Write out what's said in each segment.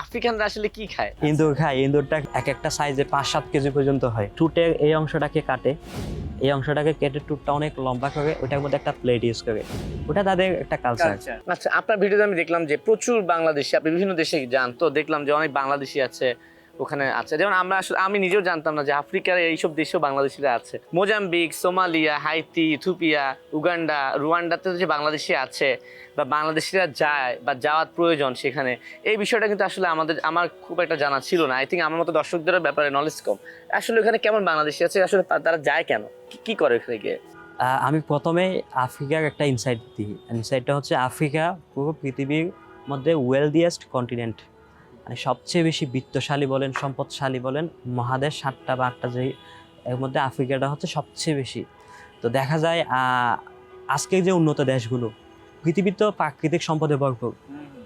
আফ্রিকানরা আসলে কি খায়? ইঁদুর খায়। ইঁদুরটা এক একটা সাইজে 5-7 কেজি পর্যন্ত হয়। টুটের এই অংশটাকে কাটে, এই অংশটাকে কেটে টুটটা অনেক লম্বা করে ওটার মধ্যে একটা প্লেট ইউজ করে, ওটা তাদের একটা কালচার। আচ্ছা, আপনার ভিডিওতে আমি দেখলাম যে প্রচুর বাংলাদেশি, আপনি বিভিন্ন দেশে যান, তো দেখলাম যে অনেক বাংলাদেশি আছে ওখানে আছে। যেমন আমরা আসলে আমি নিজেও জানতাম না যে আফ্রিকার এইসব দেশেও বাংলাদেশিরা আছে। Mozambique, Somalia, Haiti, Ethiopia, Uganda, রুয়ান্ডাতে যে বাংলাদেশি আছে বা বাংলাদেশিরা যায় বা যাওয়ার প্রয়োজন সেখানে, এই বিষয়টা কিন্তু আসলে আমার খুব একটা জানা ছিল না। আই থিঙ্ক আমার মতো দর্শকদের ব্যাপারে নলেজ কম। আসলে ওখানে কেমন বাংলাদেশি আছে, আসলে তারা যায় কেন, কি করে ওখানে গিয়ে? আমি প্রথমে আফ্রিকার একটা ইনসাইট দিই। ইনসাইটটা হচ্ছে আফ্রিকা পুরো পৃথিবীর মধ্যে ওয়েলদিয়েস্ট কন্টিনেন্ট, মানে সবচেয়ে বেশি বিত্তশালী বলেন, সম্পদশালী বলেন, মহাদেশ 7টা বা 8টা, যে এর মধ্যে আফ্রিকাটা হচ্ছে সবচেয়ে বেশি। তো দেখা যায় আজকের যে উন্নত দেশগুলো, পৃথিবীর তো প্রাকৃতিক সম্পদে ভরপুর,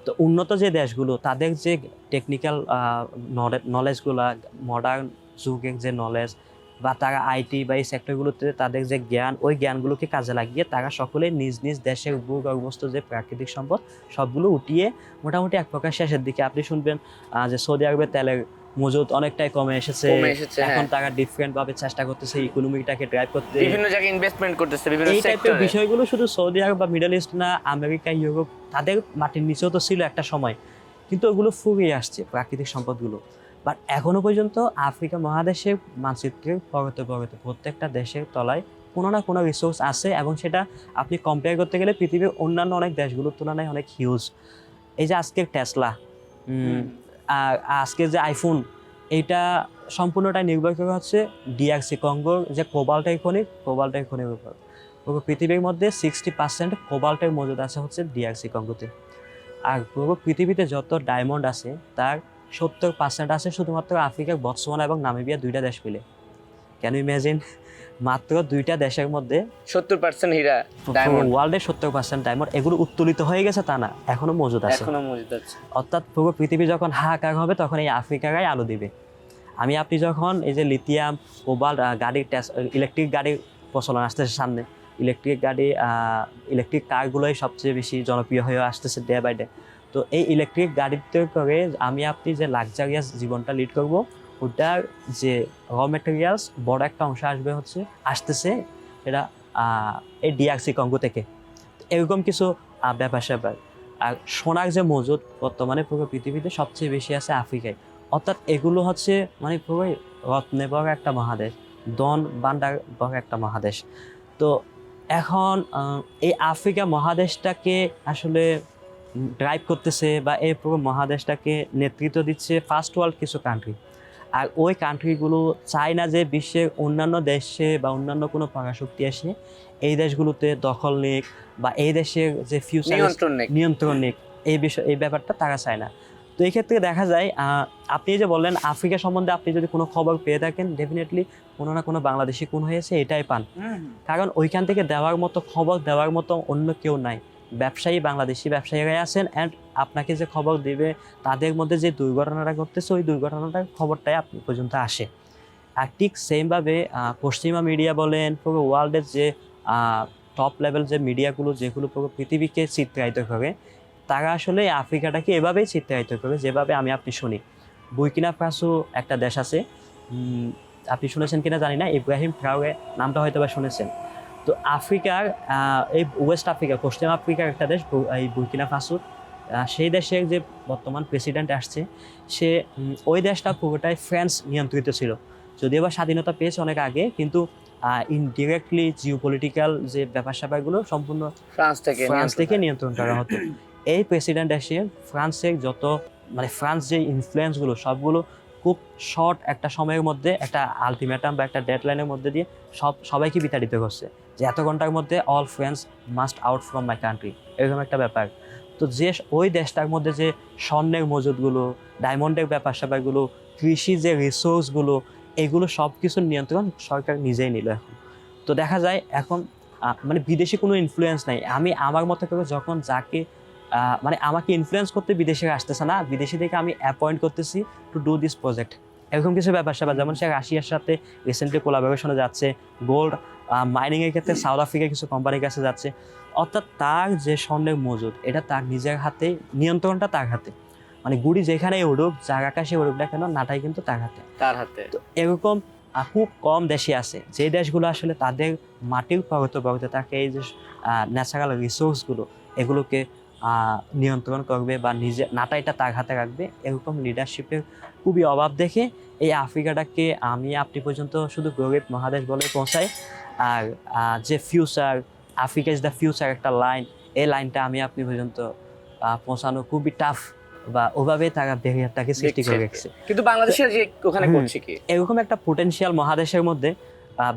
তো উন্নত যে দেশগুলো তাদের যে টেকনিক্যাল নলেজগুলো, মডার্ন যুগের যে নলেজ বা তারা আইটি বা এই সেক্টরগুলোতে তাদের যে জ্ঞান, ওই জ্ঞানগুলোকে কাজে লাগিয়ে তারা সকলে নিজ নিজ দেশের ভূগর্ভস্থ যে প্রাকৃতিক সম্পদ সবগুলো উঠিয়ে মোটামুটি এক প্রকার শেষের দিকে আপনি শুনবেন যে সৌদি আরবের তেলের মজুদ অনেকটাই কমে এসেছে। এখন তারা ডিফারেন্ট ভাবে চেষ্টা করতেছে ইকোনমিটাকে ড্রাইভ করতে, বিভিন্ন জায়গায় ইনভেস্টমেন্ট করতেছে, বিভিন্ন এই টাইপের সেক্টরে। বিষয়গুলো শুধু সৌদি আরব বা মিডল ইস্ট না, আমেরিকা, ইউরোপ, তাদের মাটির নিচেও তো ছিল একটা সময়, কিন্তু ওগুলো ফুরিয়ে আসছে প্রাকৃতিক সম্পদগুলো। বাট এখনো পর্যন্ত আফ্রিকা মহাদেশের মানচিত্রের পরতে পরতে প্রত্যেকটা দেশের তলায় কোনো না কোনো রিসোর্স আছে, এবং সেটা আপনি কম্পেয়ার করতে গেলে পৃথিবীর অন্যান্য অনেক দেশগুলোর তুলনায় অনেক হিউজ। এই যে আজকের টেসলা, আর আজকের যে আইফোন, এইটা সম্পূর্ণটাই নির্ভর করে হচ্ছে ডিআরসি কঙ্গোর যে কোবাল্টের খনির উপর। পুরো পৃথিবীর মধ্যে 60% কোবাল্টের মজুদ আছে হচ্ছে ডিআরসি কঙ্গোতে। আর পুরো পৃথিবীতে যত ডায়মন্ড আছে তার 70% আছে শুধুমাত্র আফ্রিকার বতসোয়ানা এবং নামিবিয়া 2টা দেশ মিলে। Can you imagine? মাত্র 2টা দেশের মধ্যে 70% হীরা, ডায়মন্ড, ওয়ার্ল্ডের 70% ডায়মন্ড, এগুলো উত্তোলিত হয়ে গেছে তা না, এখনো মজুদ আছে। অর্থাৎ পুরো পৃথিবী যখন হাহাকার হবে তখন এই আফ্রিকারাই আলো দিবে। আপনি যখন এই যে লিথিয়াম, কোবাল্ট, গাড়ির ইলেকট্রিক গাড়ির প্রচলন আসতেছে সামনে, ইলেকট্রিক কারগুলোই সবচেয়ে বেশি জনপ্রিয় হয়ে আসতেছে ডে বাই ডে। তো এই ইলেকট্রিক গাড়িতে করে আপনি যে লাক্সারিয়াস জীবনটা লিড করব, ওটার যে র মেটেরিয়ালস বড় একটা অংশ আসতেছে এটা এই ডিআরসি কঙ্গো থেকে। এরকম কিছু ব্যাপার স্যাপার। আর সোনার যে মজুদ বর্তমানে পুরো পৃথিবীতে সবচেয়ে বেশি আছে আফ্রিকায়। অর্থাৎ এগুলো হচ্ছে মানে পুরো রত্নে ভরা একটা মহাদেশ, ধন ভান্ডার ভরা একটা মহাদেশ। তো এখন এই আফ্রিকা মহাদেশটাকে আসলে ড্রাইভ করতেছে বা এই পুরো মহাদেশটাকে নেতৃত্ব দিচ্ছে ফার্স্ট ওয়ার্ল্ড কিছু কান্ট্রি। আর ওই কান্ট্রিগুলো চায় না যে বিশ্বের অন্যান্য দেশে বা অন্যান্য কোনো পরাশক্তি এসে এই দেশগুলোতে দখল নিক বা এই দেশের যে ফিউচার নিয়ন্ত্রণ নিক, এই ব্যাপারটা তারা চায় না। তো এই ক্ষেত্রে দেখা যায় আপনি যে বললেন আফ্রিকা সম্বন্ধে আপনি যদি কোনো খবর পেয়ে থাকেন, ডেফিনেটলি কোনো না কোনো বাংলাদেশি খুন হয়েছে এটাই পান। কারণ ওইখান থেকে দেওয়ার মতো খবর দেওয়ার মতো অন্য কেউ নাই। বাংলাদেশি ব্যবসায়ীরাই আছেন, অ্যান্ড আপনাকে যে খবর দিবে তাদের মধ্যে যে দুর্ঘটনাটা ঘটতেছে ওই দুর্ঘটনাটার খবরটাই আপনি পর্যন্ত আসে। আর ঠিক সেমভাবে পশ্চিমা মিডিয়া বলেন, পুরো ওয়ার্ল্ডের যে টপ লেভেল যে মিডিয়াগুলো যেগুলো পুরো পৃথিবীকে চিত্রায়িত করে, তারা আসলে আফ্রিকাটাকে এভাবেই চিত্রায়িত করে যেভাবে আপনি শুনি। বুর্কিনা ফাসো একটা দেশ আছে, আপনি শুনেছেন কিনা জানি না, ইব্রাহিম ট্রাওরে নামটা হয়তো বা শুনেছেন। তো আফ্রিকার এই ওয়েস্ট আফ্রিকা, পশ্চিম আফ্রিকার একটা দেশ এই বুর্কিনা ফাসো, সেই দেশের যে বর্তমান প্রেসিডেন্ট আসছে সে ওই দেশটা পুরোটাই ফ্রান্স নিয়ন্ত্রিত ছিল, যদিও বা স্বাধীনতা পেয়েছে অনেক আগে, কিন্তু ইনডিরেক্টলি জিওপলিটিক্যাল যে ব্যাপার স্যাপারগুলো সম্পূর্ণ ফ্রান্স থেকে নিয়ন্ত্রণ করা হতো। এই প্রেসিডেন্ট এসে ফ্রান্সের ফ্রান্স যে ইনফ্লুয়েন্সগুলো সবগুলো খুব শর্ট একটা সময়ের মধ্যে একটা আলটিমেটাম বা একটা ডেডলাইনের মধ্যে দিয়ে সবাইকে বিতাড়িত করছে যে এত ঘন্টার মধ্যে all friends must out from my country, এরকম একটা ব্যাপার। তো যে ওই দেশটার মধ্যে যে স্বর্ণের মজুদগুলো, ডায়মন্ডের ব্যাপার স্যাপারগুলো, কৃষি যে রিসোর্সগুলো, এগুলো সব কিছুর নিয়ন্ত্রণ সরকার নিজেই নিল এখন। তো দেখা যায় এখন বিদেশি কোনো ইনফ্লুয়েন্স নাই। আমি আমার মতো করে যখন যাকে আমাকে ইনফ্লুয়েন্স করতে বিদেশিরা আসতেছে না, বিদেশি থেকে আমি অ্যাপয়েন্ট করতেছি টু ডু দিস প্রজেক্ট, এরকম কিছু ব্যাপার স্যাপার। যেমন সে রাশিয়ার সাথে রিসেন্টলি কোলাবোরেশনে যাচ্ছে, গোল্ড মাইনিংয়ের ক্ষেত্রে সাউথ আফ্রিকার কিছু কোম্পানির কাছে যাচ্ছে। অর্থাৎ তার যে স্বর্ণের মজুদ এটা তার নিজের হাতে, নিয়ন্ত্রণটা তার হাতে। মানে গুড়ি যেখানেই উড়ুক, যার আকাশে উড়ুক না কেন, নাটাই কিন্তু তার হাতে। তার হাতে। তো এরকম খুব কম দেশই আছে যে দেশগুলো আসলে তাদের মাটির পরতে থাকে এই যে ন্যাচারাল রিসোর্সগুলো, এগুলোকে নিয়ন্ত্রণ করবে বা নিজে নাটাইটা তার হাতে রাখবে। এরকম লিডারশিপের খুবই অভাব দেখে এই আফ্রিকাটাকে আপনি পর্যন্ত শুধু গরিব মহাদেশ বলে পৌঁছায়। আর যে future, Africa is the future একটা লাইন, এই লাইনটা আপনি পর্যন্ত পৌঁছানো খুবই টাফ, বা ওভাবে তারা ব্যারিয়ারটাকে সৃষ্টি করে রেখেছে। কিন্তু বাংলাদেশের যে ওখানে করছে কি এরকম একটা পোটেনশিয়াল মহাদেশের মধ্যে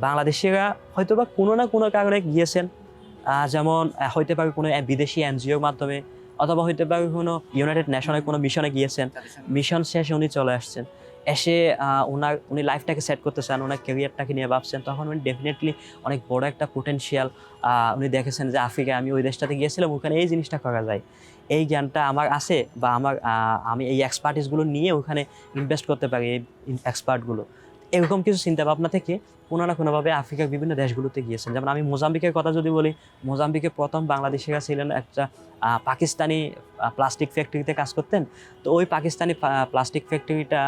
বাংলাদেশিরা হয়তোবা কোনো না কোনো কারণে গিয়েছেন, যেমন হইতে পারে কোনো বিদেশি এনজিওর মাধ্যমে, অথবা হইতে পারে কোনো ইউনাইটেড নেশনের কোনো মিশনে গিয়েছেন, মিশন শেষে উনি চলে আসছেন, এসে উনি লাইফটাকে সেট করতে চান, ওনার ক্যারিয়ারটাকে নিয়ে ভাবছেন, তখন উনি ডেফিনেটলি অনেক বড় একটা পোটেনশিয়াল উনি দেখেছেন যে আফ্রিকায় আমি ওই দেশটাতে গিয়েছিলাম, ওখানে এই জিনিসটা করা যায়, এই জ্ঞানটা আমার আছে, বা আমি এই এক্সপার্টিসগুলো নিয়ে ওখানে ইনভেস্ট করতে পারি, এই এক্সপার্টগুলো। এরকম কিছু চিন্তা ভাবনা থেকে কোনো না কোনোভাবে আফ্রিকার বিভিন্ন দেশগুলোতে গিয়েছেন। যেমন আমি মোজাম্বিকের কথা যদি বলি, মোজাম্বিকে প্রথম বাংলাদেশিরা ছিলেন একটা পাকিস্তানি প্লাস্টিক ফ্যাক্টরিতে কাজ করতেন। তো ওই পাকিস্তানি প্লাস্টিক ফ্যাক্টরিটা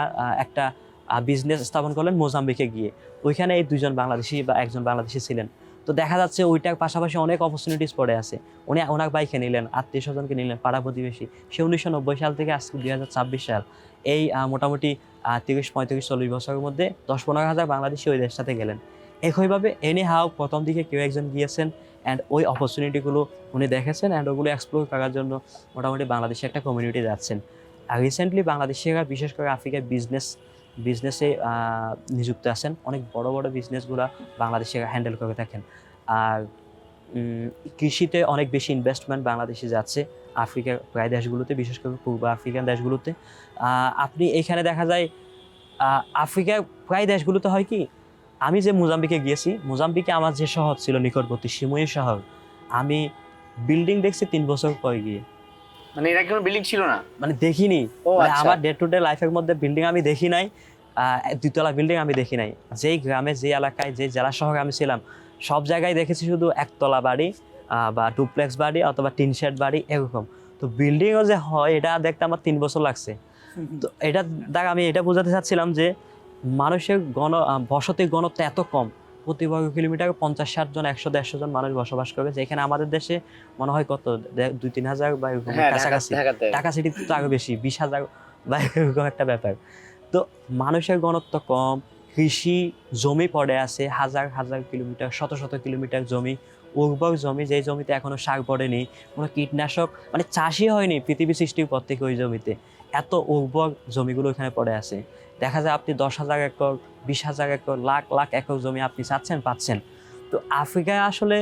একটা বিজনেস স্থাপন করলেন মোজাম্বিকে গিয়ে, ওইখানে এই দুজন বাংলাদেশি বা একজন বাংলাদেশি ছিলেন। তো দেখা যাচ্ছে ওইটার পাশাপাশি অনেক অপরচুনিটিস পড়ে আছে। ওনার বাইকে নিলেন, আত্মীয় স্বজনকে নিলেন, পাড়া প্রতিবেশী। সে 1990 সাল থেকে আজকে 2026 সাল, এই মোটামুটি 30-35-40 বছরের মধ্যে 10-15 হাজার বাংলাদেশি ওই দেশটাতে গেলেন। একইভাবে এনি হাও প্রথম দিকে কেউ একজন গিয়েছেন, অ্যান্ড ওই অপরচুনিটিগুলো উনি দেখেছেন, অ্যান্ড ওগুলো এক্সপ্লোর করার জন্য মোটামুটি বাংলাদেশে একটা কমিউনিটি যাচ্ছেন। আর রিসেন্টলি বাংলাদেশিরা বিশেষ করে আফ্রিকায় বিজনেসে নিযুক্ত আছেন, অনেক বড় বড় বিজনেসগুলো বাংলাদেশিরা হ্যান্ডেল করে থাকেন। আর কৃষিতে অনেক বেশি ইনভেস্টমেন্ট বাংলাদেশে যাচ্ছে আফ্রিকার প্রায় দেশগুলোতে, বিশেষ করে পূর্ব আফ্রিকান দেশগুলোতে। আপনি এখানে দেখা যায় আফ্রিকার প্রায় দেশগুলোতে হয় কি, আমি যে মোজাম্বিকে গিয়েছি, মোজাম্বিকে আমার যে শহর ছিল নিকটবর্তী সিমুই শহর, আমি বিল্ডিং দেখছি 3 বছর পরে গিয়ে। মানে এর আগে কোনো বিল্ডিং ছিল না, মানে দেখিনি, আমার ডে টু ডে লাইফের মধ্যে বিল্ডিং আমি দেখি নাই, 2 তলা বিল্ডিং আমি দেখি নাই। যেই গ্রামে, যে এলাকায়, যে জেলা শহরে আমি ছিলাম, সব জায়গায় দেখেছি শুধু 1 তলা বাড়ি বা ডুপ্লেক্স বাড়ি অথবা টিন শেড বাড়ি, এরকম। তো বিল্ডিংও যে হয় এটা দেখতে আমার 3 বছর লাগছে। তো এটা দ্বারা আমি এটা বোঝাতে চাচ্ছিলাম যে মানুষের বসতির ঘনত্ব এত কম, প্রতি বর্গ কিলোমিটারে 50-60 জন, 100-150 জন মানুষ বসবাস করে, যেখানে আমাদের দেশে মনে হয় কত 2-3 হাজার বা এরকম কাছাকাছি। ঢাকা সিটিতে তো আরো বেশি, 20,000 বা এরকম একটা ব্যাপার। তো মানুষের ঘনত্ব কম, কৃষি জমি পড়ে আছে হাজার হাজার কিলোমিটার, শত শত কিলোমিটার জমি, উর্বর জমি, যেই জমিতে এখনো সার পড়েনি, কোনো কীটনাশক মানে চাষই হয়নি পৃথিবী সৃষ্টির পর থেকে, ওই জমিতে এত উর্বর জমিগুলো এখানে পড়ে আছে। দেখা যায় আপনি 10,000 acre, 20,000 acre, lakh lakh acre জমি আপনি পাচ্ছেন। তো আফ্রিকায় আসলে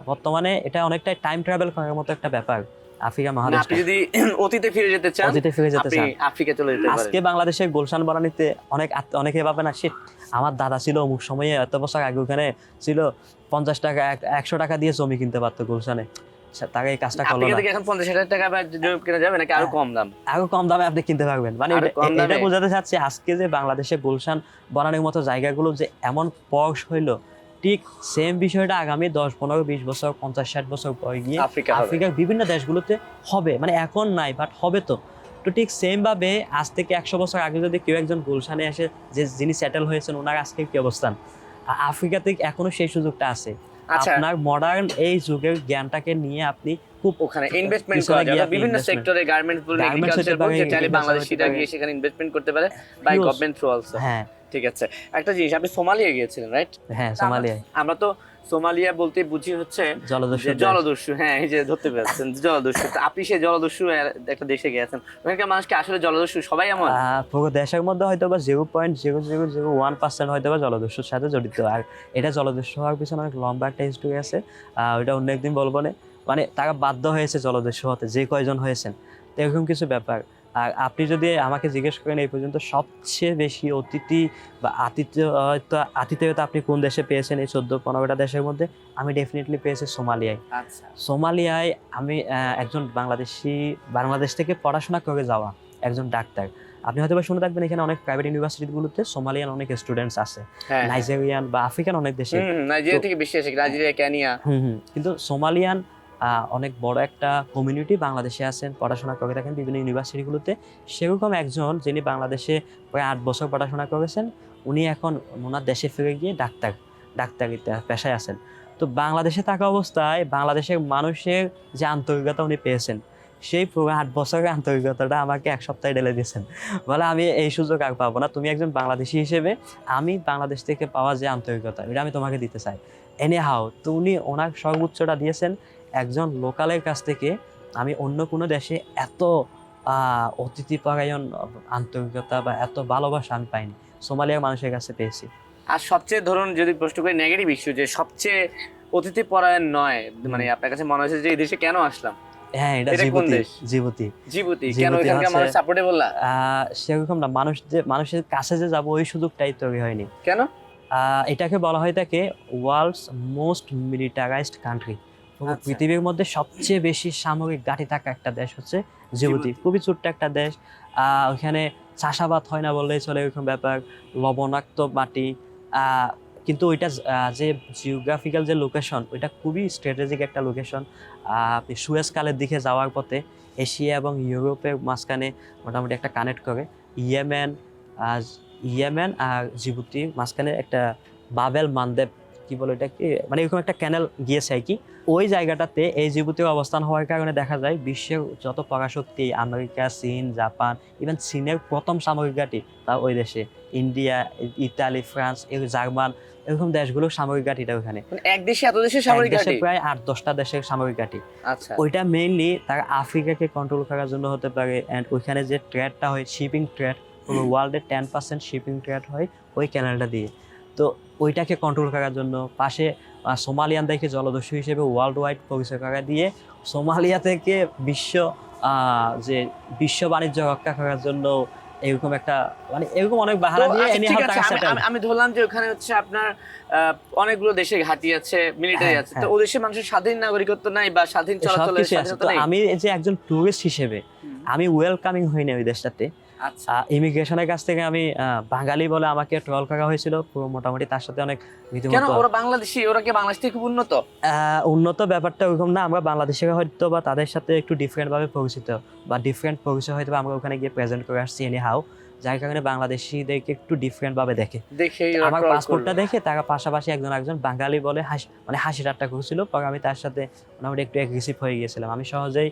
বর্তমানে এটা অনেকটাই টাইম ট্রাভেল করার মতো একটা ব্যাপার। আফ্রিকা মহাদেশ, আপনি যদি অতীতে ফিরে যেতে চান, আপনি আফ্রিকা চলে যেতে পারেন। আজকে বাংলাদেশের গুলশান বনানীতে অনেকে ভাবে না, শিট আমার দাদা ছিল অমুক সময়ে এত বছর আগে ওখানে ছিল, 50 টাকা 100 টাকা দিয়ে জমি কিনতে পারতো গুলশানে, তাকে এই কাজটা করলো না। এখন 50,000 টাকা জমি কেনা যাবে নাকি আরো কম দাম? আরো কম দামে আপনি কিনতে পারবেন। মানে এটা বোঝাতে চাচ্ছি আজকে যে বাংলাদেশে গুলশান বনানীর মতো জায়গাগুলো যে এমন পশ হইলো, ঠিক সেম বিষয়টা আগামী 10-15-20 বছর, 50-60 বছর পরে গিয়ে আফ্রিকার বিভিন্ন দেশগুলোতে হবে। মানে এখন নাই, বাট হবে। তো ঠিক সেম ভাবে আজ থেকে 100 বছর আগে যদি কেউ একজন গুলশানে এসে, যে যিনি সেটেল হয়েছেন, ওনার আজকে কি অবস্থান, আফ্রিকাতে এখনো সেই সুযোগটা আছে। আপনার মডার্ন এই যুগের জ্ঞানটাকে নিয়ে আপনি খুব ওখানে ইনভেস্টমেন্ট করা যায়, বিভিন্ন সেক্টরে, গার্মেন্টস বলুন, এগ্রিকালচার বলুন, চাইলে বাংলাদেশিরা গিয়ে সেখানে ইনভেস্টমেন্ট করতে পারে, বাই গভর্নমেন্ট থ্রু অলসো। হ্যাঁ, ঠিক আছে। একটা জিনিস, আপনি সোমালিয়া গিয়েছিলেন, রাইট? হ্যাঁ, সোমালিয়া। আমরা তো সোমালিয়া বলতে বুঝি হচ্ছে জলদস্যু। হ্যাঁ, এই যে ধরতে পেরেছেন, জলদস্যু। আপনি সেই জলদস্যু একটা দেশে গিয়েছেন, ওখানকার মানুষকে আসলে জলদস্যু সবাই এমন? পুরো দেশের মধ্যে হয়তো বা 0.0001% হয়তো বা জলদস্যুর সাথে জড়িত। আর এটা জলদস্যু হওয়ার পিছনে অনেক লম্বা একটা হিস্ট্রি আছে, ওইটা অন্য একদিন বলবো না। মানে তারা বাধ্য হয়েছে জলদস্যু হতে, যে কয়জন হয়েছেন, তো এরকম কিছু ব্যাপার। আর আপনি যদি আমাকে জিজ্ঞেস করেন এই পর্যন্ত সবচেয়ে বেশি অতিথি বা আতিথেয়তা আপনি কোন দেশে পেয়েছেন এই 14-15টা দেশের মধ্যে, আমি ডেফিনেটলি পেয়েছি সোমালিয়ায়। আচ্ছা। সোমালিয়ায় আমি একজন বাংলাদেশ থেকে পড়াশোনা করে যাওয়া একজন ডাক্তার, আপনি হয়তো শুনে থাকবেন এখানে অনেক প্রাইভেট ইউনিভার্সিটিগুলোতে সোমালিয়ান অনেক স্টুডেন্টস আছে, নাইজেরিয়ান বা আফ্রিকান অনেক দেশে, নাইজেরিয়া থেকে বেশি আছে, নাইজেরিয়া, কেনিয়া। কিন্তু সোমালিয়ান অনেক বড় একটা কমিউনিটি বাংলাদেশে আছেন, পড়াশোনা করে থাকেন বিভিন্ন ইউনিভার্সিটিগুলোতে। সেরকম একজন যিনি বাংলাদেশে প্রায় 8 বছর পড়াশোনা করেছেন, উনি এখন ওনার দেশে ফিরে গিয়ে ডাক্তারিতে পেশায় আছেন। তো বাংলাদেশে থাকা অবস্থায় বাংলাদেশের মানুষের যে আন্তরিকতা উনি পেয়েছেন, সেই পুরো 8 বছরের আন্তরিকতাটা আমাকে 1 সপ্তাহে ঢেলে দিয়েছেন। বলে আমি এই সুযোগ আর পাবো না, তুমি একজন বাংলাদেশি হিসেবে আমি বাংলাদেশ থেকে পাওয়া যে আন্তরিকতা এটা আমি তোমাকে দিতে চাই। এনি হাউ তো উনি ওনার সর্বোচ্চটা দিয়েছেন। একজন লোকালের কাছ থেকে আমি অন্য কোনো দেশে এত অতিথিপরায়ণ আন্তরিকতা বা এত ভালোবাসা আমি পাইনি, সোমালিয়ার মানুষের কাছে পেয়েছি। আর সবচেয়ে ধরুন যদি প্রশ্ন করি নেগেটিভ ইস্যু, যে সবচেয়ে অতিথি পরায়ণ নয়, মানে আপনার কাছে মনে হয়েছে যে এই দেশে কেন আসলাম? হ্যাঁ, এটা এটা কোন জিবুতি। দেশ? জিবুতি জিবুতি। কেন জিবুতি এখানকার হচ্ছে- মানুষ সাপোর্টেবল না? সেরকম না, মানুষের কাছে যে যাবো ওই সুযোগটাই তৈরি হয়নি। কেন? এটাকে বলা হয় থাকে ওয়ার্ল্ডস মোস্ট মিলিটারাইজড কান্ট্রি। আচ্ছা। পৃথিবীর মধ্যে সবচেয়ে বেশি সামরিক ঘাঁটি থাকা একটা দেশ হচ্ছে জিবুতি। খুবই ছোট্ট একটা দেশ। ওখানে চাষাবাদ হয় না বললেই চলে, এরকম ব্যাপার। লবণাক্ত মাটি, কিন্তু ওইটা যে জিওগ্রাফিক্যাল যে লোকেশন, ওইটা খুবই স্ট্র্যাটেজিক একটা লোকেশন। আপনি সুয়েজ কালের দিকে যাওয়ার পথে এশিয়া এবং ইউরোপের মাঝখানে মোটামুটি একটা কানেক্ট করে। ইয়েমেন আর জিবুতির মাঝখানে একটা বাবেল মানদেব কি বলে এটা কি, মানে এরকম একটা ক্যানেল গিয়েছে আর কি। ওই জায়গাটাতে এই জিবুতির অবস্থান হওয়ার কারণে দেখা যায় বিশ্বের যত পরাশক্তি, আমেরিকা, চীন, জাপান, ইভেন চীনের প্রথম সামরিক ঘাঁটি তা ওই দেশে। ইন্ডিয়া, ইতালি, ফ্রান্স, জার্মান, এরকম দেশগুলোর সামরিক ঘাঁটিটা ওখানে। মানে এক দেশে এত দেশের সামরিক এক দেশে ঘাঁটি? প্রায় 8-10টা দেশের সামরিক ঘাঁটি। আচ্ছা। ওইটা মেইনলি তারা আফ্রিকাকে কন্ট্রোল করার জন্য হতে পারে। অ্যান্ড ওইখানে যে ট্রেডটা হয়, শিপিং ট্রেড, পুরো ওয়ার্ল্ডের 10% শিপিং ট্রেড হয় ওই ক্যানেলটা দিয়ে। তো ওইটাকে কন্ট্রোল করার জন্য পাশে সোমালিয়ানদেরকে জলদস্যু হিসেবে ওয়ার্ল্ড ওয়াইড পরিচয় করা দিয়ে সোমালিয়া থেকে যে বিশ্ব বাণিজ্য রক্ষা করার জন্য এরকম একটা, মানে এরকম অনেক বাহানা দিয়ে আচ্ছা, anyhow ঠিক আছে, তারা settle। আমি ধরলাম যে ওখানে হচ্ছে আপনার অনেকগুলো দেশে ঘাঁটি আছে, মিলিটারি হ্যাঁ, আছে, তো হ্যাঁ। ও দেশের মানুষের স্বাধীন নাগরিকত্ব নাই বা স্বাধীন চলাচলের সবকিছু আছে। স্বাধীনতা তো নেই? আমি যে একজন টুরিস্ট হিসেবে আমি ওয়েলকামিং হই না ওই দেশটাতে। আচ্ছা। ইমিগ্রেশনের কাছ থেকে আমি বাঙালি বলে আমাকে ট্রল করা হয়েছিল পুরো, মোটামুটি তার সাথে অনেক কেন? রীতিমতো ওরা বাংলাদেশি, ওরা কি বাংলাদেশ থেকে খুব উন্নত? উন্নত ব্যাপারটা ওরকম না। আমরা বাংলাদেশিরা হয়তো বা তাদের সাথে একটু ডিফারেন্ট ভাবে পরিচিত, বা ডিফারেন্ট পরিচয় হয়তো আমরা ওখানে গিয়ে প্রেজেন্ট করে আসছি এনি হাউ, যার কারণে বাংলাদেশিদেরকে একটু ডিফারেন্ট ভাবে দেখে। দেখেই আমার পাসপোর্টটা দেখে তারা পাশাপাশি একজন বাঙালি বলে মানে হাসি ঠাট্টা করছিল। পরে আমি তার সাথে মোটামুটি একটু অ্যাগ্রেসিভ হয়ে গিয়েছিলাম। আমি সহজেই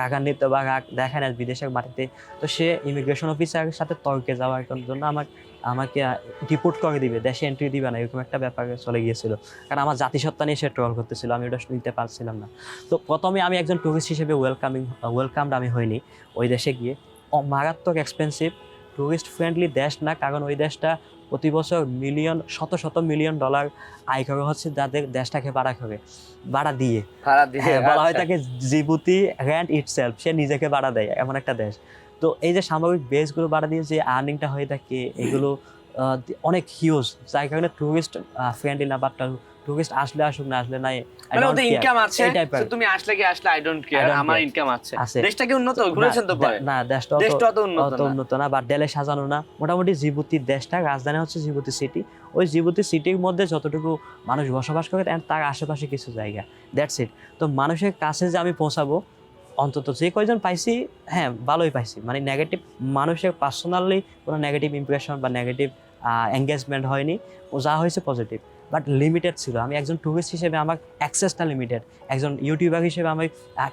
রাগান্বিত বা রাগ দেখায় না বিদেশের মাটিতে। তো সে ইমিগ্রেশন অফিসারের সাথে তর্কে যাওয়ার জন্য আমাকে ডিপোর্ট করে দিবে, দেশে এন্ট্রি দিবে না, এরকম একটা ব্যাপারে চলে গিয়েছিল। কারণ আমার জাতিসত্তা নিয়ে সে ট্রল করতেছিল, আমি ওটা নিতে পারছিলাম না। তো প্রথমে আমি একজন টুরিস্ট হিসেবে ওয়েলকামড আমি হইনি ওই দেশে গিয়ে। মারাত্মক এক্সপেন্সিভ, টুরিস্ট ফ্রেন্ডলি দেশ না, কারণ ওই দেশটা প্রতি বছর শত মিলিয়ন ডলার আয় করে হচ্ছে যাদের দেশটাকে ভাড়া দিয়ে। হ্যাঁ, বলা হয় তাকে জিবুতি র্যান্ট ইটসেলফ, সে নিজেকে ভাড়া দেয় এমন একটা দেশ। তো এই যে সামরিক বেসগুলো ভাড়া দিয়ে যে আর্নিংটা হয়ে থাকে এগুলো অনেক হিউজ, যার কারণে টুরিস্ট ফ্রেন্ডলি না। বাট টুরিস্ট আসলে আসুক, না আসলে নাই, মানে ওদের ইনকাম আছে, এই টাইপের। তো তুমি আসলে কি আসলে, আই ডোন্ট কেয়ার, আমার ইনকাম আছে। আছে। দেশটা কি উন্নত? ঘুরেছেন তো পরে? না, দেশটা অত উন্নত না, বা ডেলে সাজানো না। মোটামুটি জিবুতির দেশটা, রাজধানী হচ্ছে জিবুতি সিটি। ওই জিবুতি সিটির মধ্যে যতটুকু মানুষ বসবাস করে তার আশেপাশে কিছু জায়গা, দ্যাটস ইট। তো মানুষের কাছে যে আমি পৌঁছাবো, অন্তত যে কয়জন পাইছি, হ্যাঁ ভালোই পাইছি। মানে নেগেটিভ, মানুষের পার্সোনালি কোনো নেগেটিভ ইমপ্রেশন বা নেগেটিভ এঙ্গেজমেন্ট হয়নি। ও যা হয়েছে পজিটিভ, বাট লিমিটেড ছিল। আমি একজন টুরিস্ট হিসেবে আমার অ্যাক্সেসটা লিমিটেড। একজন ইউটিউবার হিসেবে আমি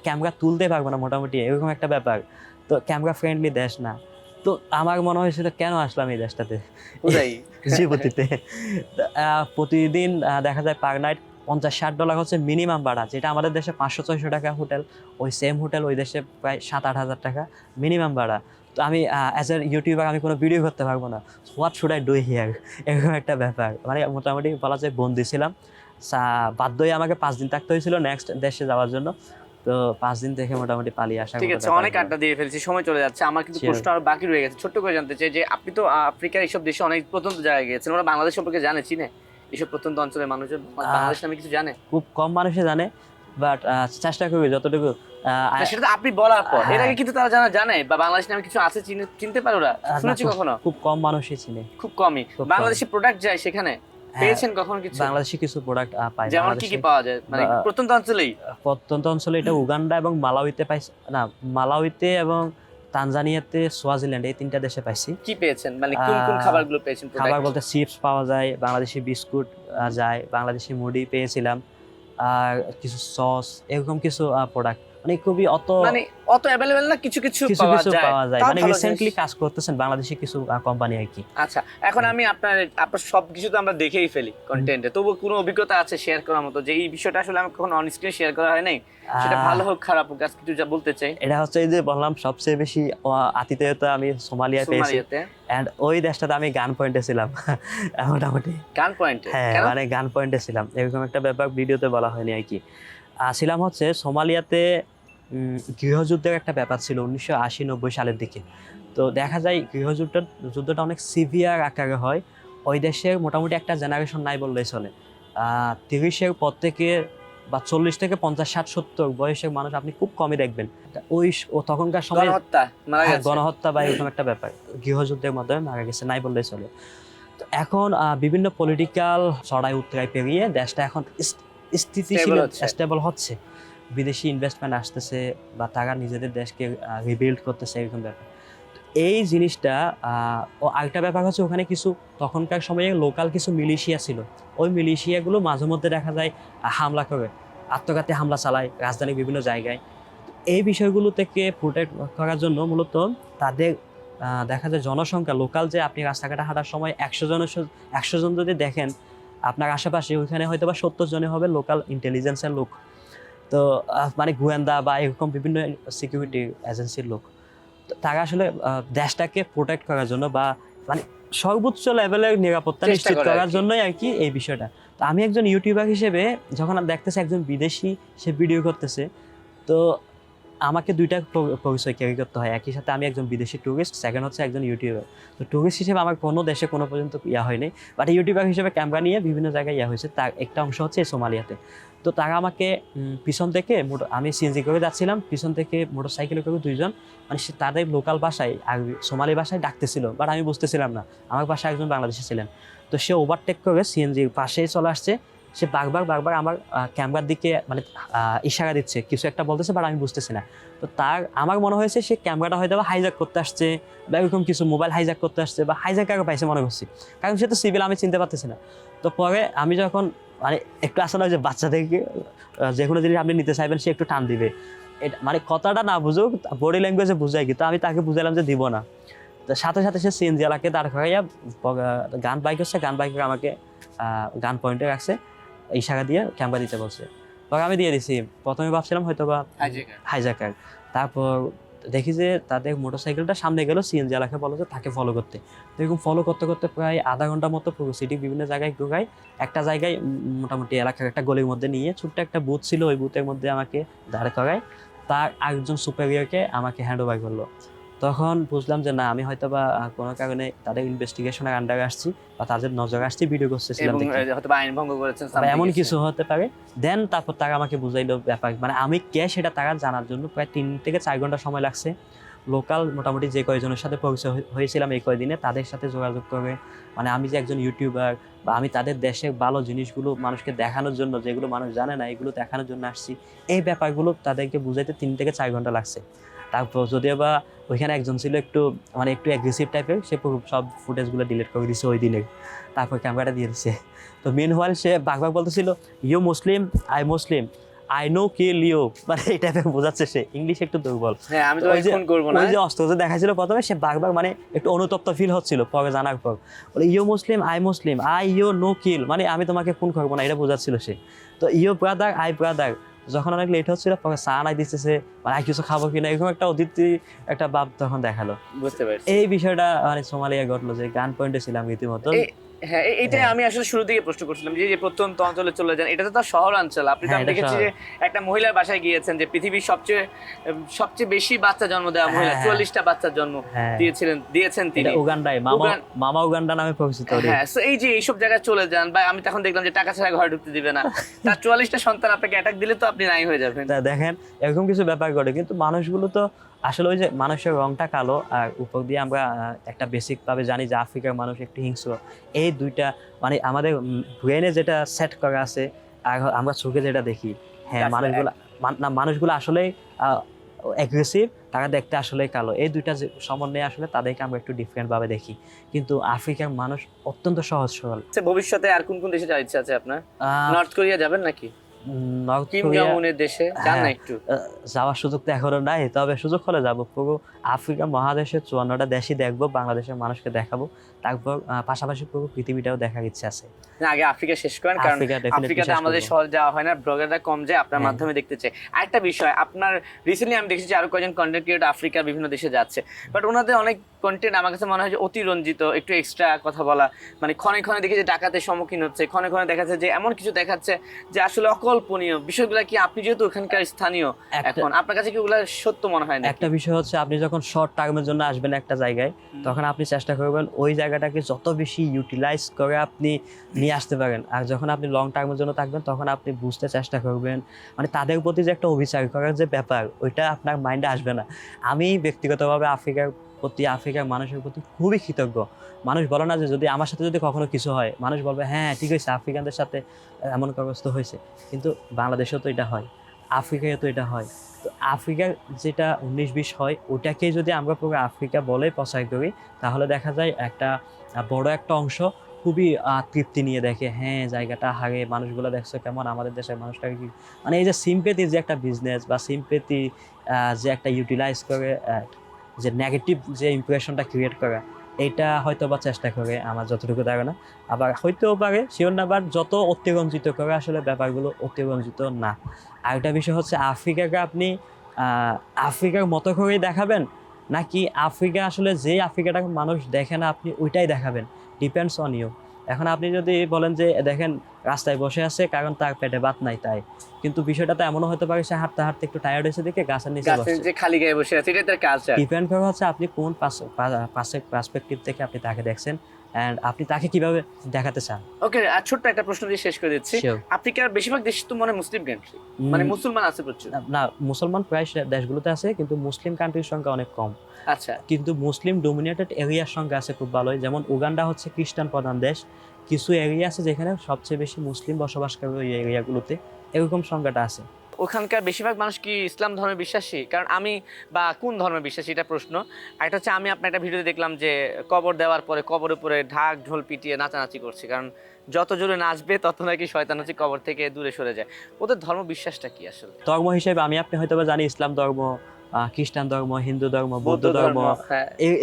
ক্যামেরা তুলতে পারবো না, মোটামুটি এরকম একটা ব্যাপার। তো ক্যামেরা ফ্রেন্ডলি দেশ না। তো আমার মনে হয়েছিল কেন আসলাম এই দেশটাতে, জিবুতিতে। প্রতিদিন দেখা যায় পার নাইট $50-60 হচ্ছে মিনিমাম ভাড়া, যেটা আমাদের দেশে 500-600 টাকা হোটেল, ওই সেম হোটেল ওই দেশে প্রায় 7-8 হাজার টাকা মিনিমাম ভাড়া। তো আমি অ্যাজ এ ইউটিউবার আমি কোনো ভিডিও করতে পারবো না, what should I do here, এরকম একটা ব্যাপার। মানে মোটামুটি বলা যায় বন্দি ছিলাম। বাধ্য হয়ে আমাকে 5 দিন থাকতে হয়েছিল নেক্সট দেশে যাওয়ার জন্য। তো 5 দিন থেকে মোটামুটি পালিয়ে আসা। ঠিক আছে, অনেক আড্ডা দিয়ে ফেলেছি, সময় চলে যাচ্ছে। আমার কিন্তু প্রশ্ন আর বাকি রয়ে গেছে। ছোট্ট করে জানতে চাই যে আপনি তো আফ্রিকার এইসব দেশে অনেক প্রত্যন্ত জায়গায় গিয়েছেন, ওরা বাংলাদেশ সম্পর্কে জানে, চিনে? এইসব প্রত্যন্ত অঞ্চলের মানুষজন বাংলাদেশ নামে কিছু জানে? খুব কম মানুষে জানে, বাট চেষ্টা করবে যতটুকু। সেটা তো আপনি বলার পর, এর আগে কিন্তু তারা জানে বা বাংলাদেশ নামে কিছু আছে, চিনতে পারে ওরা? শুনেছি কখনো? খুব কম মানুষই চিনে, খুব কমই। বাংলাদেশি প্রোডাক্ট যায় সেখানে? পেয়েছেন কখনো কিছু? বাংলাদেশে কিছু প্রোডাক্ট পাই। যেমন কি কি পাওয়া যায় মানে প্রত্যন্ত অঞ্চলেই? প্রত্যন্ত অঞ্চলে এটা উগান্ডা এবং মালাউইতে পাইছি, না মালাউইতে এবং তানজানিয়াতে, সোয়াজিল্যান্ড, এই 3টা দেশে পাইছি। কি পেয়েছেন মানে কোন কোন খাবারগুলো পেয়েছেন? খাবার বলতে চিপস পাওয়া যায়, বাংলাদেশি বিস্কুট যায়, বাংলাদেশি মুড়ি পেয়েছিলাম, আর কিছু সস, এরকম কিছু প্রোডাক্ট, মানে খুবই অত অ্যাভেলেবেল না, কিছু কিছু পাওয়া যায়। মানে রিসেন্টলি কাজ করতেছেন বাংলাদেশি কিছু কোম্পানি আর কি। আচ্ছা, এখন আমি আপনার সবকিছু তো আমরা দেখেই ফেলি কন্টেন্টে, তবু কোনো অভিজ্ঞতা আছে শেয়ার করার মতো যে এই বিষয়টা আসলে আমি কখনো অন স্ক্রিনে শেয়ার করা হয় নাই, সেটা ভালো হোক খারাপ হোক, আজকে কিছু যা বলতে চাই? এটা হচ্ছে এই যে বললাম সবচেয়ে বেশি আতিথেয়তা আমি সোমালিয়ায় পেয়েছি, এন্ড ওই দেশটাতে আমি গান পয়েন্টে ছিলাম মোটামুটি। গান পয়েন্টে? হ্যাঁ, মানে গান পয়েন্টে ছিলাম, এরকম একটা ব্যাপার ভিডিওতে বলা হয়নি আর কি। ছিলাম হচ্ছে সোমালিয়াতে, গৃহযুদ্ধের একটা ব্যাপার ছিল 1980-90 সালের দিকে। তো দেখা যায় যুদ্ধটা অনেক সিভিয়ার আকারে হয়। ওই দেশের মোটামুটি একটা জেনারেশন নাই বললেই চলে। 30-এর পর থেকে বা 40 থেকে 50, 60, 70 বয়সের মানুষ আপনি খুব কমই দেখবেন। তখনকার সময় গণহত্যা বা এরকম একটা ব্যাপার, গৃহযুদ্ধের মাধ্যমে মারা গেছে নাই বললেই চলে। তো এখন বিভিন্ন পলিটিক্যাল চড়াই উতরাই পেরিয়ে দেশটা এখন স্থিতিশীল, স্টেবল হচ্ছে, বিদেশি ইনভেস্টমেন্ট আসতেছে বা তারা নিজেদের দেশকে রিবিল্ড করতেছে, এরকম ব্যাপার। এই জিনিসটা আরেকটা ব্যাপার হচ্ছে ওখানে কিছু তখনকার সময়ে লোকাল কিছু মিলিশিয়া ছিল, ওই মিলিশিয়াগুলো মাঝে মধ্যে দেখা যায় হামলা করে, আত্মঘাতী হামলা চালায় রাজধানীর বিভিন্ন জায়গায়। এই বিষয়গুলো থেকে প্রোটেক্ট করার জন্য মূলত তাদের দেখা যায় জনসংখ্যা, লোকাল যে আপনি রাস্তাঘাটে হাঁটার সময় 100 জন যদি দেখেন আপনার আশেপাশে, ওইখানে হয়তো বা 70 জনে হবে লোকাল ইন্টেলিজেন্সের লোক, তো মানে গোয়েন্দা বা এরকম বিভিন্ন সিকিউরিটি এজেন্সির লোক। তো তারা আসলে দেশটাকে প্রোটেক্ট করার জন্য বা মানে সর্বোচ্চ লেভেলের নিরাপত্তা নিশ্চিত করার জন্যই আর কি এই বিষয়টা। তো আমি একজন ইউটিউবার হিসেবে যখন আমি দেখতেছি একজন বিদেশি সে ভিডিও করতেছে, তো আমাকে দুইটা পরিচয় ক্যারি করতে হয় একই সাথে। আমি একজন বিদেশি টুরিস্ট, সেকেন্ড হচ্ছে একজন ইউটিউবার। তো টুরিস্ট হিসেবে আমার কোনো দেশে কোনো পর্যন্ত হয়নি, বাট ইউটিউবার হিসেবে ক্যামেরা নিয়ে বিভিন্ন জায়গায় হয়েছে। তার একটা অংশ হচ্ছে সোমালিয়াতে। তো তারা আমাকে পিছন থেকে, আমি সিএনজি করে যাচ্ছিলাম, পিছন থেকে মোটরসাইকেলে করে 2 জন, মানে তাদের লোকাল ভাষায় আর সোমালি ভাষায় ডাকতেছিল, বাট আমি বুঝতেছিলাম না। আমার পাশে একজন বাংলাদেশি ছিলেন, তো সে ওভারটেক করে সিএনজির পাশেই চলে আসছে। সে বারবার আমার ক্যামেরার দিকে মানে ইশারা দিচ্ছে, কিছু একটা বলতেছে, বাট আমি বুঝতেছি না। তো আমার মনে হয়েছে সে ক্যামেরাটা হয়তো বা হাইজ্যাক করতে আসছে বা এরকম কিছু, মোবাইল হাইজ্যাক করতে আসছে বা হাইজ্যাকারও পাইছে মনে করছি, কারণ সে তো সিভিল, আমি চিনতে পারতেছি না। তো পরে আমি যখন মানে একটু আসলে যে বাচ্চাদেরকে যে কোনো জিনিস আপনি নিতে চাইবেন সে একটু টান দিবে, এটা মানে কথাটা না বুঝুক, বডি ল্যাঙ্গুয়েজে বুঝাই, কিন্তু আমি তাকে বুঝাইলাম যে দিব না। তো সাথে সাথে সে সিএনজি ওয়ালাকে দাঁড় করাইয়া গান বাইক হচ্ছে, গান বাইকে আমাকে গান পয়েন্টে রাখছে, ইশারা দিয়ে ক্যামেরা দিতে বলছে। তখন আমি দিয়ে দিছি। প্রথমে ভাবছিলাম হয়তো বা হাইজ্যাকার, তারপর দেখি যে তাদের মোটরসাইকেলটা সামনে গেল, সিএনজি এলাকায় বলো যে তাকে ফলো করতে। তো এরকম ফলো করতে করতে প্রায় আধা ঘন্টা মতো পুরো সিটি বিভিন্ন জায়গায় ঢুকাই। একটা জায়গায় মোটামুটি এলাকার একটা গলির মধ্যে নিয়ে ছোট্ট একটা বুথ ছিল, ওই বুথের মধ্যে আমাকে দাঁড় করায়। তার আরেকজন সুপারিয়রকে আমাকে হ্যান্ড ওভার করলো। তখন বুঝলাম যে না, আমি হয়তো বা কোনো কারণে তাদের ইনভেস্টিগেশনের আন্ডারে আসছি বা তাদের নজরে আসছি, ভিডিও করতেছিলাম, আইন ভঙ্গ করেছেন, এমন কিছু হতে পারে। দেন তারপর তারা আমাকে বুঝাইলো ব্যাপার, মানে আমি কে সেটা তারা জানার জন্য প্রায় 3 থেকে 4 ঘন্টা সময় লাগছে। লোকাল মোটামুটি যে কয়েকজনের সাথে পরিচয় হয়েছিলাম এই কয়েকদিনে, তাদের সাথে যোগাযোগ করে, মানে আমি যে একজন ইউটিউবার বা আমি তাদের দেশের ভালো জিনিসগুলো মানুষকে দেখানোর জন্য, যেগুলো মানুষ জানে না এগুলো দেখানোর জন্য আসছি, এই ব্যাপারগুলো তাদেরকে বুঝাইতে 3 থেকে 4 ঘন্টা লাগছে। তারপর যদিও বা ওইখানে একজন ছিল একটু অ্যাগ্রেসিভ টাইপের, সে সব ফুটেজগুলো ডিলিট করে দিছে ওই দিনে, তারপর ক্যামেরাটা দিয়ে দিছে। তো মেনওয়াইল সে বারবার বলতেছিল you Muslim, I Muslim, I no kill you, মানে এই টাইপের বোঝাচ্ছে। সে ইংলিশ একটু দুর্বল। আমি তো ফোন করব না, ওই যে অস্ত্র যে দেখাইছিল প্রথমে, সে বারবার মানে একটু অনুতপ্ত ফিল হচ্ছিল, পরে জানার পর বলে you Muslim, I you no kill, মানে আমি তোমাকে খুন করবো না, এটা বোঝাচ্ছিল সে। তো ইউ ব্রাদার, আই ব্রাদার। যখন অনেক লেট হচ্ছিল পরে চা নাই দিতেছে, মানে কিছু খাবো কিনা, এরকম একটা অতিথি একটা ভাব তখন দেখালো। বুঝতে পারছি এই বিষয়টা মানে সোমালিয়া ঘটলো, যে গান পয়েন্টে ছিলাম রীতিমতো। হ্যাঁ, এইটাই আমি আসলে শুরু থেকে প্রশ্ন করছিলাম যে প্রত্যন্ত অঞ্চলে চলে যান, এটা তো তার শহরাঞ্চল। আপনি তো দেখেছি যে একটা মহিলার বাসায় গিয়েছেন, যে পৃথিবীর সবচেয়ে বেশি বাচ্চা জন্ম দেওয়া মহিলা, 44টা বাচ্চার জন্ম দিয়েছেন তিনি উগান্ডায়, মামা উগান্ডা নামে পরিচিত। হ্যাঁ, এই যে এইসব জায়গায় চলে যান, বা আমি তখন দেখলাম যে টাকা ছাড়া ঘরে ঢুকতে দিবে না, তার 44টা সন্তান আপনাকে অ্যাটাক দিলে তো আপনি নাই হয়ে যাবেন। দেখেন এরকম কিছু ব্যাপার ঘটে, কিন্তু মানুষগুলো তো আসলে ওই যে মানুষের রংটা কালো আর উপর দিয়ে আমরা একটা বেসিক ভাবে জানি যে আফ্রিকার মানুষ একটু হিংস্র, এই দুইটা মানে আমাদের ব্রেনে যেটা সেট করা আছে আর আমরা চোখে যেটা দেখি, হ্যাঁ মানুষগুলো আসলে অ্যাগ্রেসিভ, তারা দেখতে আসলে কালো, এই দুইটা সমন্বয়ে আসলে তাদেরকে আমরা একটু ডিফারেন্ট ভাবে দেখি। কিন্তু আফ্রিকার মানুষ অত্যন্ত সহজ সরল। ভবিষ্যতে আর কোন কোন দেশে যাওয়ার ইচ্ছা আছে আপনার? নর্থ কোরিয়া যাবেন নাকি? নর্থ কিম কোরিয়া জং উনের দেশে যান না একটু? যাওয়ার সুযোগ তো এখনো নাই, তবে সুযোগ হলে যাবো। পুরো আফ্রিকা মহাদেশের 54টা দেশই দেখবো, বাংলাদেশের মানুষকে দেখাবো, তারপর পাশাপাশি পুরো পৃথিবীটাও দেখার ইচ্ছা আছে। আগে আফ্রিকা শেষ করেন, কারণ আফ্রিকাতে আমাদের সহজ যাওয়া হয় না, ব্লগাররা কম যায়, আপনার মাধ্যমে দেখতে চাই। আরেকটা বিষয়, আপনার রিসেন্টলি আমি দেখেছি আরো কয়েকজন কন্টেন্ট ক্রিয়েটর আফ্রিকার বিভিন্ন দেশে যাচ্ছে, বাট ওনাদের অনেক কন্টেন্ট আমার কাছে মনে হয় যে অতিরঞ্জিত, একটু এক্সট্রা কথা বলা, মানে ক্ষণে ক্ষণে দেখি যে ডাকাতের সম্মুখীন হচ্ছে, ক্ষণে ক্ষণে দেখাচ্ছে যে এমন কিছু দেখাচ্ছে যে আসলে অকল্পনীয় বিষয়গুলো। কি আপনি যেহেতু ওখানকার স্থানীয়, এখন আপনার কাছে কি ওগুলো সত্য মনে হয় না? একটা বিষয় হচ্ছে, আপনি যখন শর্ট টার্মের জন্য আসবেন একটা জায়গায়, তখন আপনি চেষ্টা করবেন ওই জায়গাটাকে যত বেশি ইউটিলাইজ করে আপনি নিয়ে আসতে পারেন। আর যখন আপনি লং টার্মের জন্য থাকবেন, তখন আপনি বুঝতে চেষ্টা করবেন, মানে তাদের প্রতি যে একটা অবিচার করার যে ব্যাপার, ওইটা আপনার মাইন্ডে আসবে না। আমি ব্যক্তিগতভাবে আফ্রিকার মানুষের প্রতি খুবই কৃতজ্ঞ। মানুষ বলে না যে যদি আমার সাথে যদি কখনো কিছু হয়, মানুষ বলবে হ্যাঁ ঠিক হয়েছে, আফ্রিকানদের সাথে এমন অবস্থা হয়েছে। কিন্তু বাংলাদেশেও তো এটা হয়, আফ্রিকায় তো এটা হয়। তো আফ্রিকার যেটা 19-20 হয়, ওটাকে যদি আমরা পুরো আফ্রিকা বলে প্রচার করি, তাহলে দেখা যায় একটা বড় একটা অংশ খুবই তৃপ্তি নিয়ে দেখে, হ্যাঁ জায়গাটা হারে মানুষগুলো দেখছো কেমন, আমাদের দেশের মানুষটাকে কি, মানে এই যে সিম্পেথি যে একটা বিজনেস বা সিম্পেথি যে একটা ইউটিলাইজ করে যে নেগেটিভ যে ইমপ্রেশনটা ক্রিয়েট করা, এইটা হয়তো বা চেষ্টা করে, আমার যতটুকু ধারণা। আবার হয়তেও পারে, শিওর না, বাট যত অতিরঞ্জিত করে আসলে ব্যাপারগুলো অতিরঞ্জিত না। আর একটা বিষয় হচ্ছে, আফ্রিকাকে আপনি আফ্রিকার মতো করেই দেখাবেন, নাকি আফ্রিকা আসলে যে আফ্রিকাটাকে মানুষ দেখে না আপনি ওইটাই দেখাবেন, ডিপেন্ডস অন ইউ। এখন আপনি যদি বলেন যে দেখেন রাস্তায় বসে আছে কারণ তার পেটে ভাত নাই তাই, কিন্তু বিষয়টা তো এমনও হতে পারে সে হাঁটতে হাঁটতে একটু টায়ার্ড হয়েছে দেখে গাছের নিচে বসে, খালি গায়ে বসে আছে, এটা তার কালচার। ডিপেন্ড করে হচ্ছে আপনি কোন পার্সপেক্টিভ থেকে আপনি তাকে দেখছেন এন্ড আপনি তাকে কিভাবে দেখাতে চান। ওকে, আর ছোট্ট একটা প্রশ্ন দিয়ে শেষ করে দিচ্ছি। আফ্রিকার বেশিরভাগ দেশ তো মনে মুসলিম কান্ট্রি, মানে মুসলমান আছে প্রচুর? না, মুসলমান প্রায় দেশগুলোতে আছে, কিন্তু মুসলিম কান্ট্রির সংখ্যা অনেক কম। আচ্ছা, কিন্তু মুসলিম ডোমিনেটেড এরিয়ার সংখ্যা আছে খুব ভালোই। যেমন উগান্ডা হচ্ছে খ্রিস্টান প্রধান দেশ, কিছু এরিয়া আছে যেখানে সবচেয়ে বেশি মুসলিম বসবাস করে, ওই এরিয়াগুলোতে এরকম সংখ্যাটা আছে। ওখানকার বেশিরভাগ মানুষ কি ইসলাম ধর্মে বিশ্বাসী? কারণ আমি, বা কোন ধর্মে বিশ্বাসী এটা প্রশ্ন। আর এটা হচ্ছে, আমি আপনার একটা ভিডিওতে দেখলাম যে কবর দেওয়ার পরে কবরের উপরে ঢাক ঢোল পিটিয়ে নাচানাচি করছে, কারণ যত জোরে নাচবে তত নাকি শয়তান হচ্ছে কবর থেকে দূরে সরে যায়। ওদের ধর্ম বিশ্বাসটা কি আসলে? ধর্ম হিসেবে আমি আপনি হয়তো জানি ইসলাম ধর্ম, খ্রিস্টান ধর্ম, হিন্দু ধর্ম, বৌদ্ধ ধর্ম,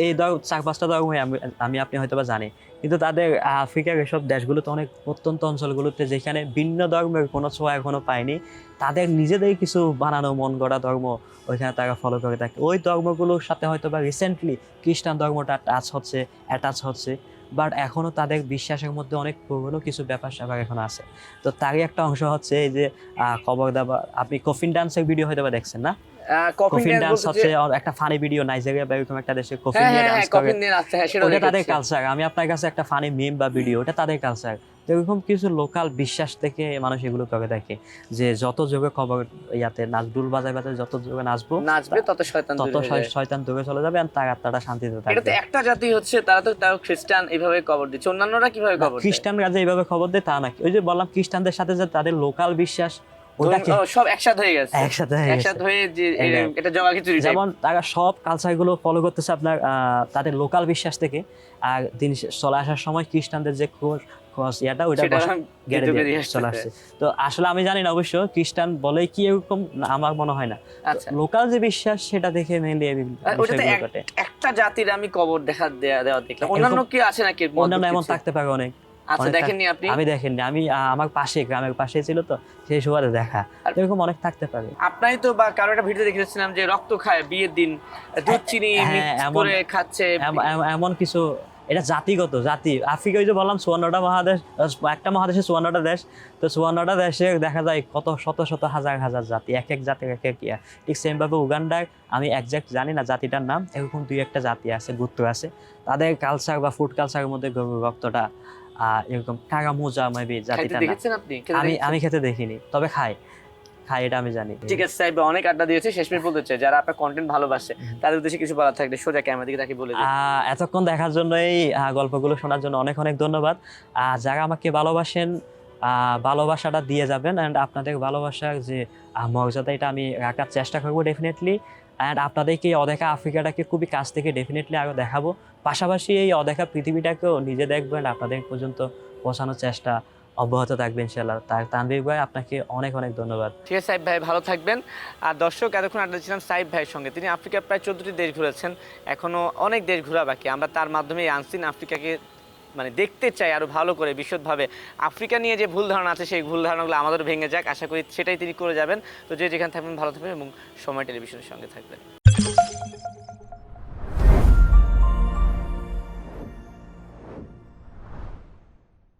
এই 4-5টা ধর্মই আমি আপনি হয়তো জানি। কিন্তু তাদের আফ্রিকার এসব দেশগুলোতে অনেক প্রত্যন্ত অঞ্চলগুলোতে যেখানে ভিন্ন ধর্মের কোনো ছোঁয়া এখনো পায়নি, তাদের নিজেদের কিছু বানানো মন গড়া ধর্ম ওইখানে তারা ফলো করে থাকে। ওই ধর্মগুলোর সাথে হয়তো রিসেন্টলি খ্রিস্টান ধর্মটা অ্যাটাচ হচ্ছে, বাট এখনো তাদের বিশ্বাসের মধ্যে অনেক পুরনো কিছু ব্যাপার স্যাপার এখনো আছে। তো তারই একটা অংশ হচ্ছে এই যে কবর দেওয়া। আপনি কফিন ডান্সের ভিডিও হয়তো দেখছেন না? কফিন ডান্স হচ্ছে একটা ফানি ভিডিও, নাইজেরিয়া বা এরকম একটা দেশে কফিন নিয়ে ডান্স করে, ওটা তাদের কালচার। আমি আপনার কাছে একটা ফানি মিম বা ভিডিও, ওটা তাদের কালচার। এরকম কিছু লোকাল বিশ্বাস থেকে মানুষ এগুলো করে থাকে যে যত যোগে খবর ইয়াতে নাচডুল বাজায় যত যোগে নাচবে তত শয়তান দূরে চলে যাবে, আর তার আত্মাটা শান্তিতে থাকবে। এটা তো একটা জাতি হচ্ছে, তাও খ্রিস্টান এইভাবে কবর দিচ্ছে, অন্যান্যরা কিভাবে কবর দেয়? খ্রিস্টানরা যে এইভাবে খবর দেয় তা নাকি, ওই যে বললাম খ্রিস্টানদের সাথে যে তাদের লোকাল বিশ্বাস, ওটাকে সব একসাথে হয়ে গেছে, একসাথে হয়ে যে এটা জগাখিচুড়ি, যেমন তারা সব কালচার গুলো ফলো করতেছে আপনার তাদের লোকাল বিশ্বাস থেকে। আর দিন চলে আসার সময় খ্রিস্টানদের যে ইয়াটা ওইটা চলে আসছে। তো আসলে আমি জানি না অবশ্য খ্রিস্টান বলে কি এরকম, আমার মনে হয় না। লোকাল যে বিশ্বাস সেটা দেখে মেনলি একটা জাতির আমি কবর দেওয়া দেখলাম, অন্যান্য কি আছে নাকি? অন্যান্য এমন থাকতে পারে অনেক। আচ্ছা, দেখেননি আপনি? আমি দেখিনি, আমি আমার গ্রামের পাশে ছিল তো সেই সুবাদে দেখা, এরকম অনেক থাকতে পারে। আপনাই তো বা কারো একটা ভিডিও দেখেছিলাম যে রক্ত খায় বিয়ের দিন, দুধ চিনি মিক্স করে খাচ্ছে, এমন কিছু। এটা জাতিগত জাতি। আফ্রিকা ওই যে বললাম 54টা মহাদেশ, একটা মহাদেশে 54টা দেশ, তো 54টা দেশে দেখা যায় কত শত শত হাজার হাজার জাতি, এক এক জাতির এক এক ইয়া। ঠিক সেম ভাবে উগান্ডার, আমি একজ্যাক্ট জানি না জাতিটার নাম, এরকম 2-1টা জাতি আছে, গোত্র আছে, তাদের কালচার বা ফুড কালচারের মধ্যে গরুর রক্তটা এরকম কারামুজা মেবি জাতিটার নাম। আমি খেতে দেখিনি, তবে খায় এটা আমি জানি। ঠিক আছে সাহেব, অনেক আড্ডা দিয়েছে, শেষমেশ বলতে চাই যারা আপনার কন্টেন্ট ভালোবাসে তাদের উদ্দেশ্যে কিছু বলার থাকলে সোজা ক্যামেরা দিকে তাকে বলে দিন। এতক্ষণ দেখার জন্য, এই গল্পগুলো শোনার জন্য অনেক অনেক ধন্যবাদ। যারা আমাকে ভালোবাসেন, ভালোবাসাটা দিয়ে যাবেন, অ্যান্ড আপনাদের ভালোবাসার যে মর্যাদা এটা আমি রাখার চেষ্টা করবো ডেফিনেটলি। অ্যান্ড আপনাদেরকে এই অদেখা আফ্রিকাটাকে খুবই কাছ থেকে ডেফিনেটলি আরও দেখাবো। পাশাপাশি এই অদেখা পৃথিবীটাকেও নিজে দেখবেন, আপনাদের পর্যন্ত পৌঁছানোর চেষ্টা অব্যাহত থাকবে ইনশাল্লাহ। তানভীর ভাই, আপনাকে অনেক অনেক ধন্যবাদ। ঠিক আছে সাহেব ভাই, ভালো থাকবেন। আর দর্শক, এতক্ষণ আড্ডা ছিলাম সাহেব ভাইয়ের সঙ্গে। তিনি আফ্রিকার প্রায় 14টি দেশ ঘুরেছেন, এখনও অনেক দেশ ঘোরা বাকি। আমরা তার মাধ্যমে এই আনসিন আফ্রিকাকে মানে দেখতে চাই আরও ভালো করে বিশদভাবে। আফ্রিকা নিয়ে যে ভুল ধারণা আছে সেই ভুল ধারণাগুলো আমাদের ভেঙে যাক, আশা করি সেটাই তিনি করে যাবেন। তো যে যেখানে থাকবেন ভালো থাকবেন এবং সময় টেলিভিশনের সঙ্গে থাকবেন।